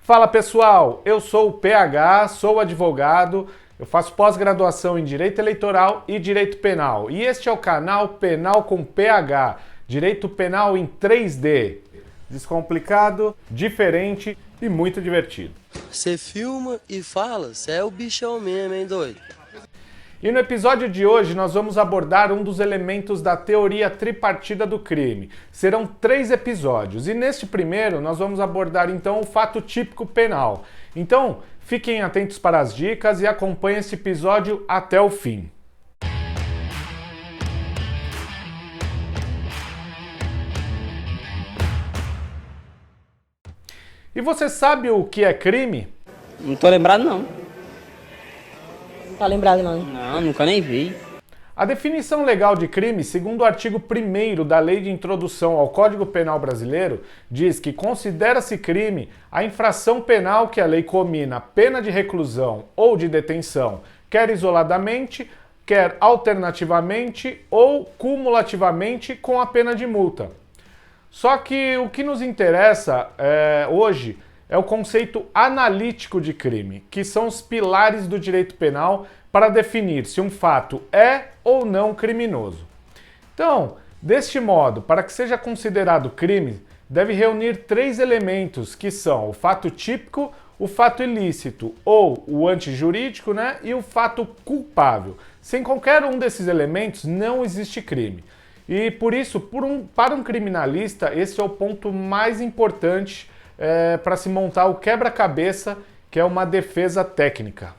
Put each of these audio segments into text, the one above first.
Fala pessoal, eu sou o PH, sou advogado, eu faço pós-graduação em Direito Eleitoral e Direito Penal. E este é o canal Penal com PH, Direito Penal em 3D. Descomplicado, diferente e muito divertido. Você filma e fala, você é o bichão mesmo, hein, doido? E no episódio de hoje nós vamos abordar um dos elementos da teoria tripartida do crime. Serão 3 episódios e neste primeiro nós vamos abordar então o fato típico penal. Então fiquem atentos para as dicas e acompanhem esse episódio até o fim. E você sabe o que é crime? Não tô lembrado, não. Tá lembrado não? Não, nunca nem vi. A definição legal de crime, segundo o artigo 1º da Lei de Introdução ao Código Penal Brasileiro, diz que considera-se crime a infração penal que a lei comina pena de reclusão ou de detenção, quer isoladamente, quer alternativamente ou cumulativamente com a pena de multa. Só que o que nos interessa hoje é o conceito analítico de crime, que são os pilares do direito penal para definir se um fato é ou não criminoso. Então, deste modo, para que seja considerado crime, deve reunir 3 elementos, que são o fato típico, o fato ilícito ou o antijurídico, e o fato culpável. Sem qualquer um desses elementos, não existe crime. E por isso, para um criminalista, esse é o ponto mais importante para se montar o quebra-cabeça, que é uma defesa técnica.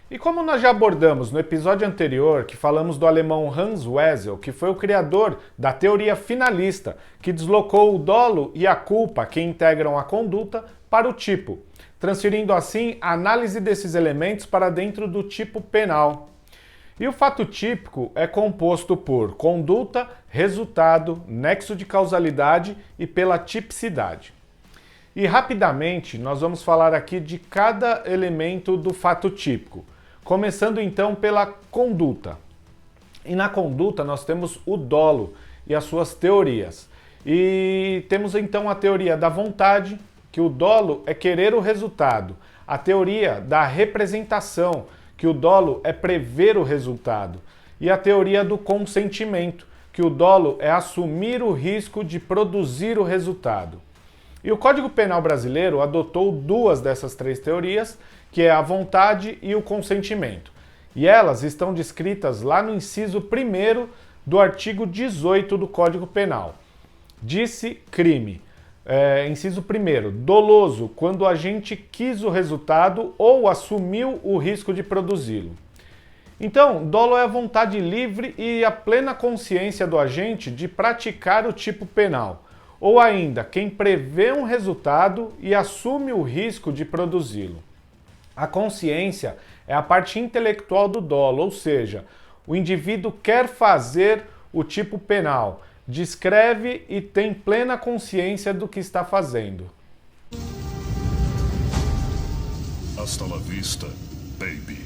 E como nós já abordamos no episódio anterior, que falamos do alemão Hans Wessel, que foi o criador da teoria finalista, que deslocou o dolo e a culpa que integram a conduta para o tipo, transferindo assim a análise desses elementos para dentro do tipo penal. E o fato típico é composto por conduta, resultado, nexo de causalidade e pela tipicidade. E rapidamente nós vamos falar aqui de cada elemento do fato típico, começando então pela conduta. E na conduta nós temos o dolo e as suas teorias. E temos então a teoria da vontade, que o dolo é querer o resultado, a teoria da representação, que o dolo é prever o resultado, e a teoria do consentimento, que o dolo é assumir o risco de produzir o resultado. E o Código Penal brasileiro adotou 2 dessas 3 teorias, que é a vontade e o consentimento. E elas estão descritas lá no inciso 1º do artigo 18 do Código Penal. Disse crime. Inciso 1º, doloso, quando o agente quis o resultado ou assumiu o risco de produzi-lo. Então, dolo é a vontade livre e a plena consciência do agente de praticar o tipo penal, ou ainda, quem prevê um resultado e assume o risco de produzi-lo. A consciência é a parte intelectual do dolo, ou seja, o indivíduo quer fazer o tipo penal, descreve e tem plena consciência do que está fazendo. Hasta la vista, baby.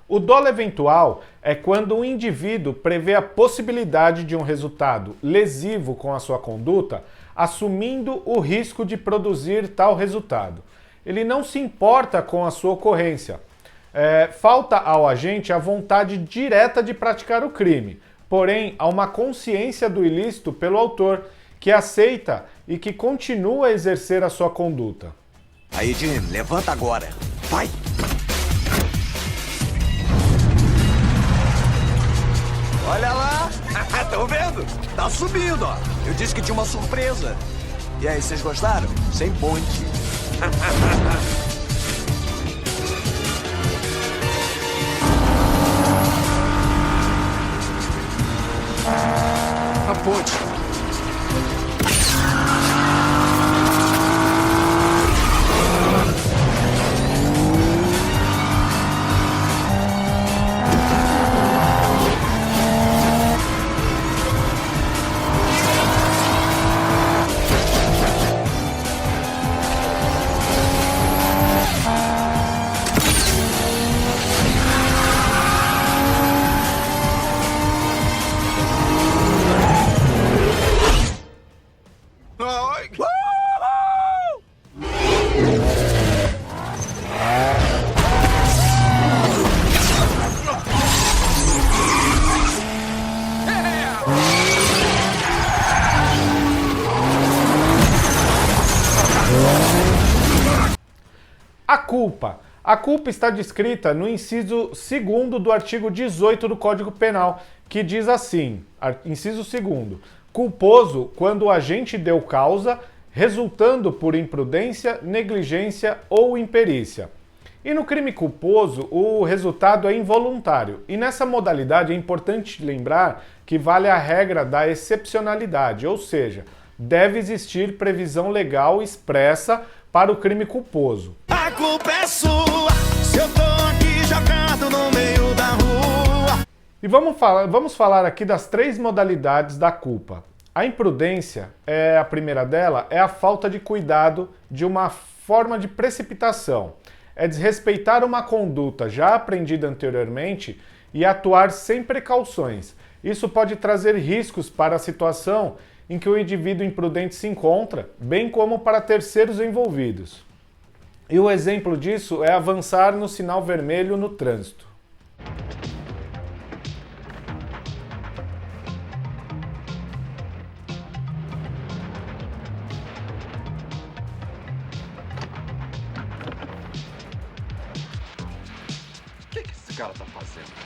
O dolo eventual é quando o indivíduo prevê a possibilidade de um resultado lesivo com a sua conduta, assumindo o risco de produzir tal resultado. Ele não se importa com a sua ocorrência. Falta ao agente a vontade direta de praticar o crime, porém há uma consciência do ilícito pelo autor, que aceita e que continua a exercer a sua conduta. Aí, Jim, levanta agora. Vai! Olha lá! Estão vendo? Tá subindo, ó. Eu disse que tinha uma surpresa. E aí, vocês gostaram? Sem ponte. A ponte. culpa. A culpa está descrita no inciso 2º do artigo 18 do Código Penal, que diz assim, inciso 2º, culposo quando o agente deu causa, resultando por imprudência, negligência ou imperícia. E no crime culposo, o resultado é involuntário. E nessa modalidade é importante lembrar que vale a regra da excepcionalidade, ou seja, deve existir previsão legal expressa para o crime culposo. A culpa é sua, se eu tô aqui jogado no meio da rua. E vamos falar aqui das 3 modalidades da culpa. A imprudência, a primeira dela, é a falta de cuidado de uma forma de precipitação. É desrespeitar uma conduta já aprendida anteriormente e atuar sem precauções. Isso pode trazer riscos para a situação em que o indivíduo imprudente se encontra, bem como para terceiros envolvidos. E o exemplo disso é avançar no sinal vermelho no trânsito. O que esse cara tá fazendo?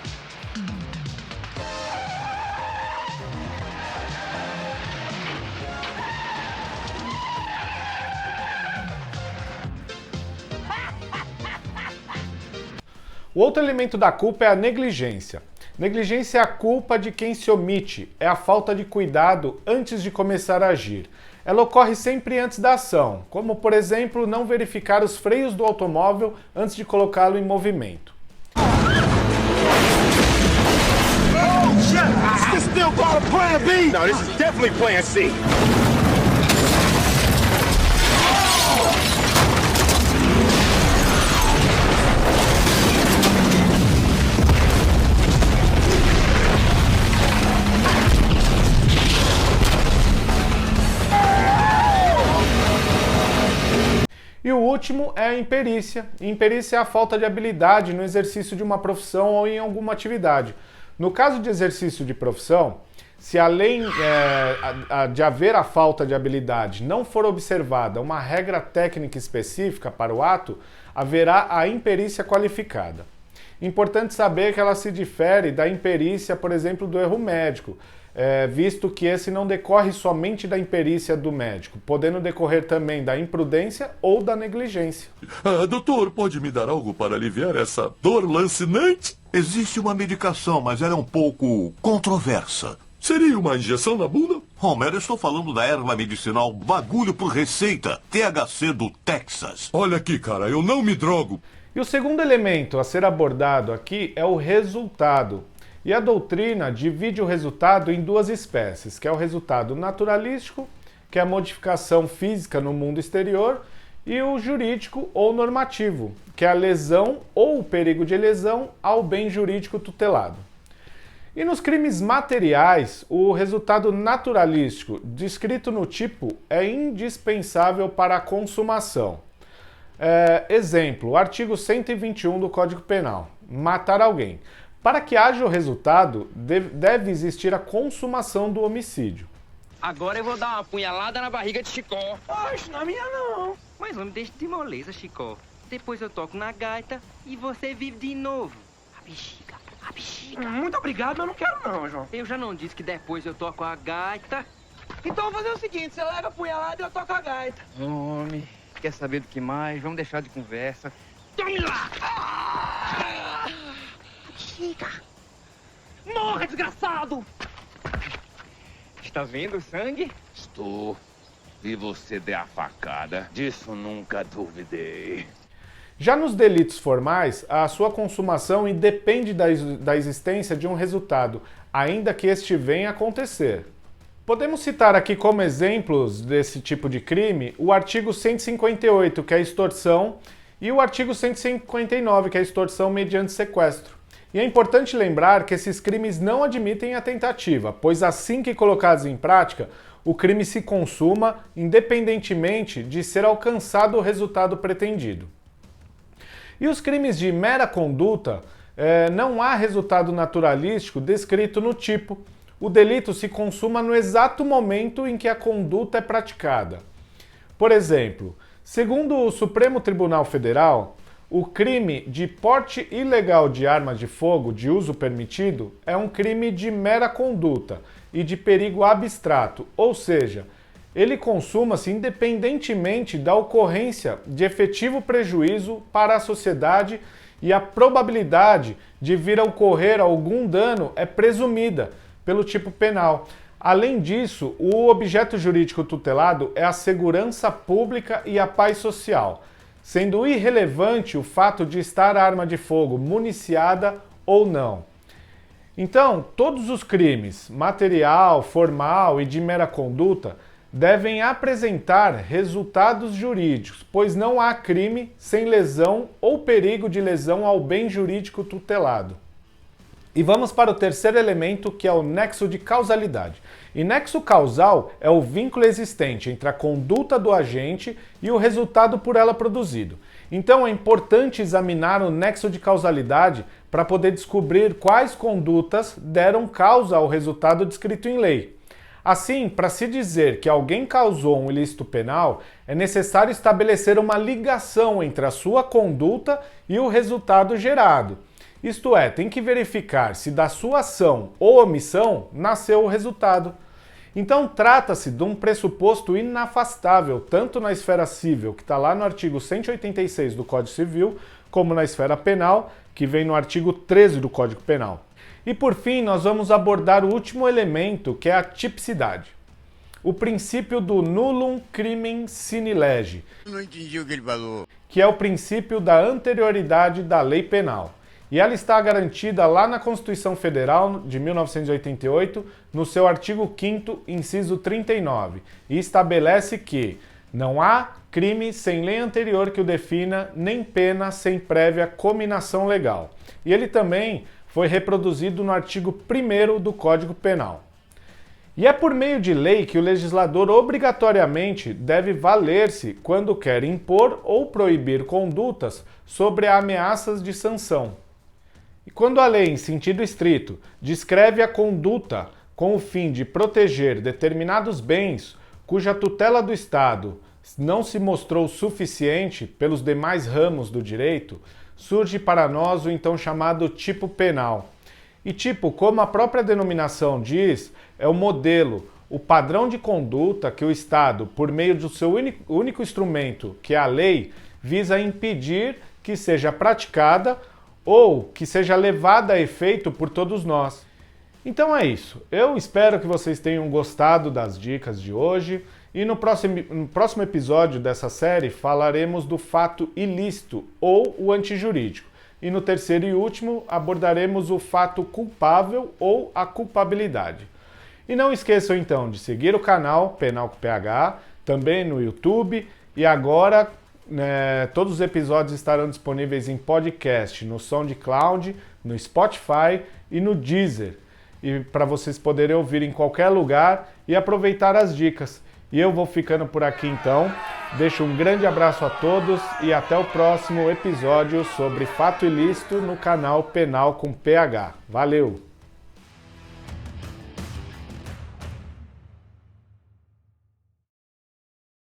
O outro elemento da culpa é a negligência. Negligência é a culpa de quem se omite, é a falta de cuidado antes de começar a agir. Ela ocorre sempre antes da ação, como, por exemplo, não verificar os freios do automóvel antes de colocá-lo em movimento. This still called a plan B? No, this is definitely plan C. E o último é a imperícia. Imperícia é a falta de habilidade no exercício de uma profissão ou em alguma atividade. No caso de exercício de profissão, se além de haver a falta de habilidade não for observada uma regra técnica específica para o ato, haverá a imperícia qualificada. Importante saber que ela se difere da imperícia, por exemplo, do erro médico, visto que esse não decorre somente da imperícia do médico, podendo decorrer também da imprudência ou da negligência. Doutor, pode me dar algo para aliviar essa dor lancinante? Existe uma medicação, mas ela é um pouco controversa. Seria uma injeção na bunda? Homer, eu estou falando da erva medicinal Bagulho por Receita, THC do Texas. Olha aqui, cara, eu não me drogo. E o segundo elemento a ser abordado aqui é o resultado. E a doutrina divide o resultado em 2 espécies, que é o resultado naturalístico, que é a modificação física no mundo exterior, e o jurídico ou normativo, que é a lesão ou o perigo de lesão ao bem jurídico tutelado. E nos crimes materiais, o resultado naturalístico descrito no tipo é indispensável para a consumação. Exemplo, artigo 121 do Código Penal, matar alguém. Para que haja o resultado, deve existir a consumação do homicídio. Agora eu vou dar uma punhalada na barriga de Chicó. Oxe, na minha não. Mas homem, deixa de moleza, Chicó. Depois eu toco na gaita e você vive de novo. A bexiga, a bexiga. Muito obrigado, eu não quero não, João. Eu já não disse que depois eu toco a gaita. Então vamos fazer o seguinte, você leva a punhalada e eu toco a gaita. Homem, quer saber do que mais? Vamos deixar de conversa. Tome lá! Bexiga. Morra, desgraçado! Está vendo o sangue? Estou. E você der a facada, disso nunca duvidei. Já nos delitos formais, a sua consumação independe da existência de um resultado, ainda que este venha a acontecer. Podemos citar aqui como exemplos desse tipo de crime o artigo 158, que é a extorsão, e o artigo 159, que é a extorsão mediante sequestro. E é importante lembrar que esses crimes não admitem a tentativa, pois assim que colocados em prática, o crime se consuma independentemente de ser alcançado o resultado pretendido. E os crimes de mera conduta, não há resultado naturalístico descrito no tipo. O delito se consuma no exato momento em que a conduta é praticada. Por exemplo, segundo o Supremo Tribunal Federal, o crime de porte ilegal de arma de fogo de uso permitido é um crime de mera conduta e de perigo abstrato, ou seja, ele consuma-se independentemente da ocorrência de efetivo prejuízo para a sociedade e a probabilidade de vir a ocorrer algum dano é presumida pelo tipo penal. Além disso, o objeto jurídico tutelado é a segurança pública e a paz social, sendo irrelevante o fato de estar a arma de fogo municiada ou não. Então, todos os crimes, material, formal e de mera conduta, devem apresentar resultados jurídicos, pois não há crime sem lesão ou perigo de lesão ao bem jurídico tutelado. E vamos para o terceiro elemento, que é o nexo de causalidade. E nexo causal é o vínculo existente entre a conduta do agente e o resultado por ela produzido. Então é importante examinar o nexo de causalidade para poder descobrir quais condutas deram causa ao resultado descrito em lei. Assim, para se dizer que alguém causou um ilícito penal, é necessário estabelecer uma ligação entre a sua conduta e o resultado gerado. Isto é, tem que verificar se da sua ação ou omissão nasceu o resultado. Então trata-se de um pressuposto inafastável, tanto na esfera civil, que está lá no artigo 186 do Código Civil, como na esfera penal, que vem no artigo 13 do Código Penal. E por fim, nós vamos abordar o último elemento, que é a tipicidade. O princípio do nullum crimen sine lege. Não entendi o que ele falou. Que é o princípio da anterioridade da lei penal. E ela está garantida lá na Constituição Federal de 1988, no seu artigo 5º, inciso 39, e estabelece que não há crime sem lei anterior que o defina, nem pena sem prévia cominação legal. E ele também foi reproduzido no artigo 1º do Código Penal. E é por meio de lei que o legislador obrigatoriamente deve valer-se quando quer impor ou proibir condutas sobre ameaças de sanção. E quando a lei, em sentido estrito, descreve a conduta com o fim de proteger determinados bens cuja tutela do Estado não se mostrou suficiente pelos demais ramos do direito, surge para nós o então chamado tipo penal. E tipo, como a própria denominação diz, é o modelo, o padrão de conduta que o Estado, por meio do seu único instrumento, que é a lei, visa impedir que seja praticada ou que seja levada a efeito por todos nós. Então é isso. Eu espero que vocês tenham gostado das dicas de hoje e no próximo episódio dessa série falaremos do fato ilícito ou o antijurídico. E no terceiro e último abordaremos o fato culpável ou a culpabilidade. E não esqueçam então de seguir o canal Penal com PH, também no YouTube, e agora todos os episódios estarão disponíveis em podcast no SoundCloud, no Spotify e no Deezer, e para vocês poderem ouvir em qualquer lugar e aproveitar as dicas. E eu vou ficando por aqui então, deixo um grande abraço a todos e até o próximo episódio sobre fato ilícito no canal Penal com PH. Valeu!